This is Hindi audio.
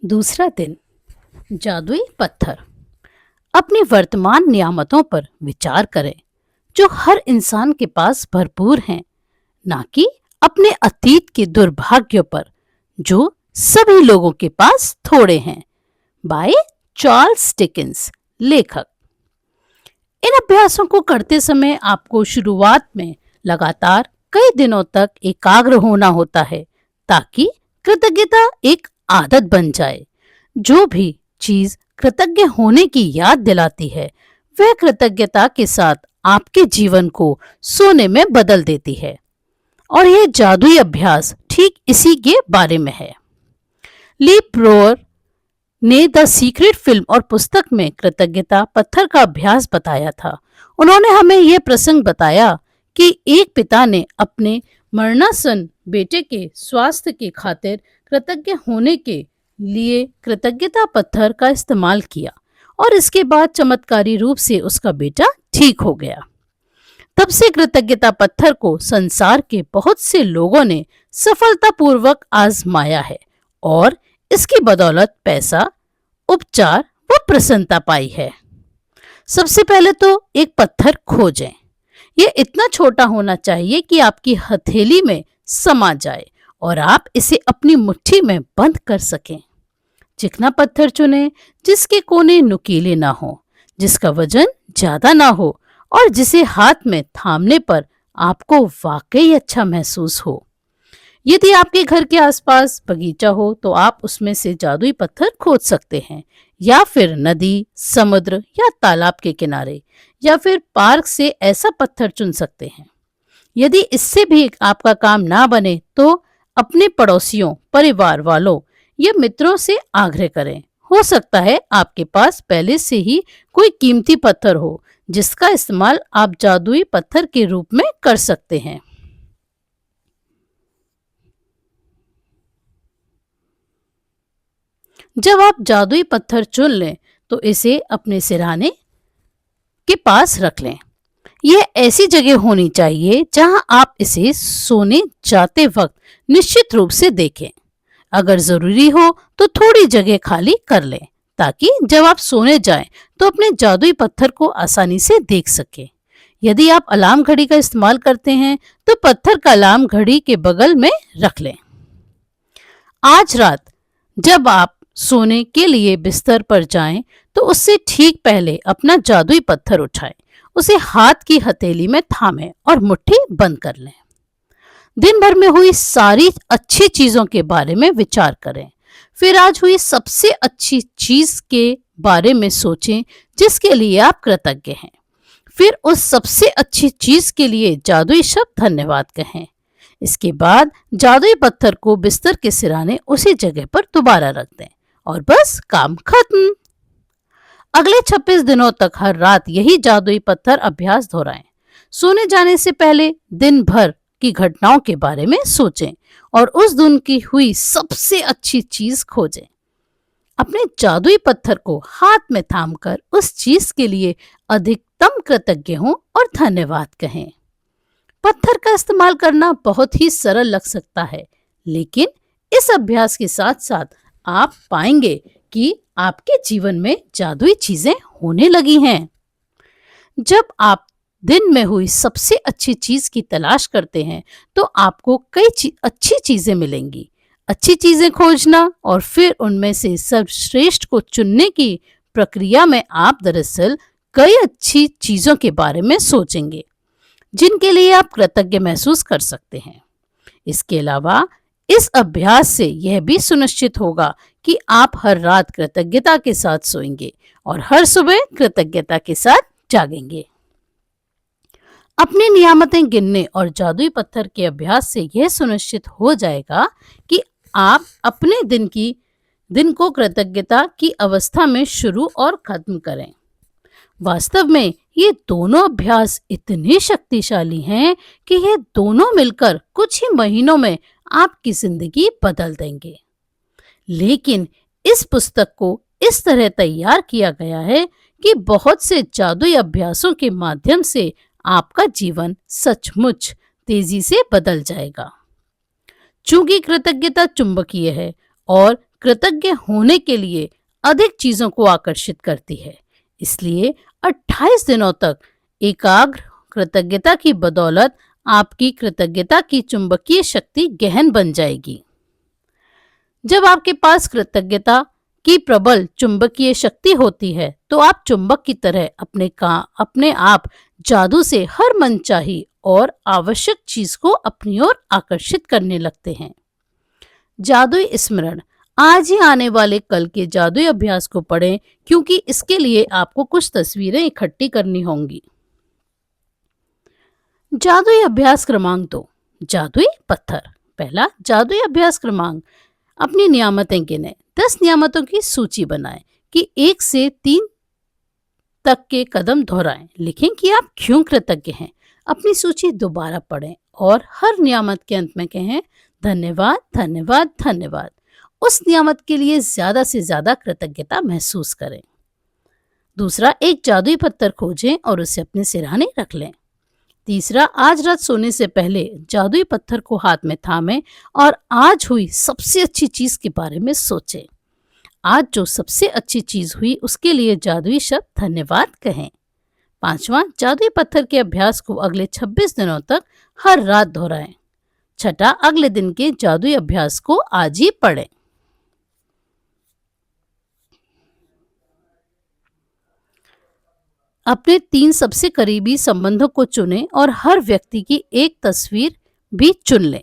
दूसरा दिन। जादुई पत्थर। अपनी वर्तमान नियामतों पर विचार करें जो हर इंसान के पास भरपूर हैं, ना कि अपने अतीत के दुर्भाग्यों पर जो सभी लोगों के पास थोड़े हैं। बाय चार्ल्स डिकेंस, लेखक। इन अभ्यासों को करते समय आपको शुरुआत में लगातार कई दिनों तक एकाग्र होना होता है ताकि कृतज्ञता एक आदत बन जाए। जो भी चीज कृतज्ञ होने की याद दिलाती है वह कृतज्ञता के साथ आपके जीवन को सोने में बदल देती है। और यह जादुई अभ्यास ठीक इसी के बारे में है। ली ब्रोअर ने द सीक्रेट फिल्म और पुस्तक में कृतज्ञता पत्थर का अभ्यास बताया था। उन्होंने हमें यह प्रसंग बताया कि एक पिता ने अपने मरणासन बेटे के स्वास्थ्य के खातिर कृतज्ञ होने के लिए कृतज्ञता पत्थर का इस्तेमाल किया और इसके बाद चमत्कारी रूप से उसका बेटा ठीक हो गया। तब से कृतज्ञता पत्थर को संसार के बहुत से लोगों ने सफलतापूर्वक आजमाया है और इसकी बदौलत पैसा, उपचार व प्रसन्नता पाई है। सबसे पहले तो एक पत्थर खोजें। यह इतना छोटा होना चाहिए कि आपकी हथेली में समा जाए और आप इसे अपनी मुट्ठी में बंद कर सकें। चिकना पत्थर चुनें जिसके कोने नुकीले ना हो, जिसका वजन ज्यादा ना हो और जिसे हाथ में थामने पर आपको वाकई अच्छा महसूस हो। यदि आपके घर के आसपास बगीचा हो तो आप उसमें से जादुई पत्थर खोज सकते हैं, या फिर नदी, समुद्र या तालाब के किनारे या फिर पार्क से ऐसा पत्थर चुन सकते हैं। यदि इससे भी आपका काम ना बने तो अपने पड़ोसियों, परिवार वालों या मित्रों से आग्रह करें। हो सकता है आपके पास पहले से ही कोई कीमती पत्थर हो जिसका इस्तेमाल आप जादुई पत्थर के रूप में कर सकते हैं। जब आप जादुई पत्थर चुन लें तो इसे अपने सिरहाने के पास रख लें। यह ऐसी जगह होनी चाहिए जहां आप इसे सोने जाते वक्त निश्चित रूप से देखें। अगर जरूरी हो तो थोड़ी जगह खाली कर लें ताकि जब आप सोने जाएं तो अपने जादुई पत्थर को आसानी से देख सकें। यदि आप अलार्म घड़ी का इस्तेमाल करते हैं तो पत्थर का अलार्म घड़ी के बगल में रख लें। आज रात जब आप सोने के लिए बिस्तर पर जाएं तो उससे ठीक पहले अपना जादुई पत्थर उठाएं, उसे हाथ की हथेली में थामें और मुट्ठी बंद कर लें। दिन भर में हुई सारी अच्छी चीजों के बारे में विचार करें। फिर आज हुई सबसे अच्छी चीज के बारे में सोचें जिसके लिए आप कृतज्ञ हैं। फिर उस सबसे अच्छी चीज के लिए जादुई शब्द धन्यवाद कहें। इसके बाद जादुई पत्थर को बिस्तर के सिरहाने उसी जगह पर दोबारा रख दें और बस काम खत्म। अगले 26 दिनों तक हर रात यही जादुई पत्थर अभ्यास दोहराएं। सोने जाने से पहले दिन भर की घटनाओं के बारे में सोचें और उस दिन की हुई सबसे अच्छी चीज खोजें। अपने जादुई पत्थर को हाथ में थामकर उस चीज के लिए अधिकतम कृतज्ञ हों और धन्यवाद कहें। पत्थर का इस्तेमाल करना बहुत ही सरल लग सकता है, लेकिन इस अभ्यास के साथ साथ आप पाएंगे कि आपके जीवन में जादुई चीजें होने लगी हैं। जब आप दिन में हुई सबसे अच्छी चीज की तलाश करते हैं तो आपको कई अच्छी चीजें मिलेंगी। अच्छी चीजें खोजना और फिर उनमें से सर्वश्रेष्ठ को चुनने की प्रक्रिया में आप दरअसल कई अच्छी चीजों के बारे में सोचेंगे जिनके लिए आप कृतज्ञ महसूस कर सकते हैं। इसके अलावा इस अभ्यास से यह भी सुनिश्चित होगा कि आप हर रात कृतज्ञता के साथ सोएंगे और हर सुबह कृतज्ञता के साथ जागेंगे। अपनी नियामतें गिनने और जादुई पत्थर के अभ्यास से यह सुनिश्चित हो जाएगा कि आप अपने दिन को कृतज्ञता की अवस्था में शुरू और खत्म करें। वास्तव में ये दोनों अभ्यास इतने शक्तिशाली हैं कि ये दोनों मिलकर कुछ ही महीनों में आपकी जिंदगी बदल देंगे। लेकिन इस पुस्तक को इस तरह तैयार किया गया है कि बहुत से जादुई अभ्यासों के माध्यम से आपका जीवन सचमुच तेजी से बदल जाएगा। चूंकि कृतज्ञता चुंबकीय है और कृतज्ञ होने के लिए अधिक चीजों को आकर्षित करती है। इसलिए 28 दिनों तक एकाग्र कृतज्ञता की बदौलत आपकी कृतज्ञता की चुंबकीय शक्ति गहन बन जाएगी। जब आपके पास कृतज्ञता की प्रबल चुंबकीय शक्ति होती है तो आप चुंबक की तरह अपने आप जादू से हर मनचाही और आवश्यक चीज को अपनी ओर आकर्षित करने लगते हैं। जादुई स्मरण। आज ही आने वाले कल के जादुई अभ्यास को पढ़ें, क्योंकि इसके लिए आपको कुछ तस्वीरें इकट्ठी करनी होंगी। जादुई अभ्यास क्रमांक 2, जादुई पत्थर। पहला, जादुई अभ्यास क्रमांक, अपनी नियामतें गिने। 10 नियामतों की सूची बनाएं कि 1 से 3 तक के कदम दोहराएं। लिखें कि आप क्यों कृतज्ञ हैं। अपनी सूची दोबारा पढ़ें और हर नियामत के अंत में कहें धन्यवाद, धन्यवाद, धन्यवाद। उस नियामत के लिए ज्यादा से ज्यादा कृतज्ञता महसूस करें। दूसरा, एक जादुई पत्थर खोजें और उसे अपने सिरहाने रख लें। तीसरा, आज रात सोने से पहले जादुई पत्थर को हाथ में थामें और आज हुई सबसे अच्छी चीज के बारे में सोचें। आज जो सबसे अच्छी चीज हुई उसके लिए जादुई शब्द धन्यवाद कहें। पांचवा, जादुई पत्थर के अभ्यास को अगले 26 दिनों तक हर रात दोहराएं। छठा, अगले दिन के जादुई अभ्यास को आज ही पढ़ें। अपने 3 सबसे करीबी संबंधों को चुनें और हर व्यक्ति की एक तस्वीर भी चुन लें।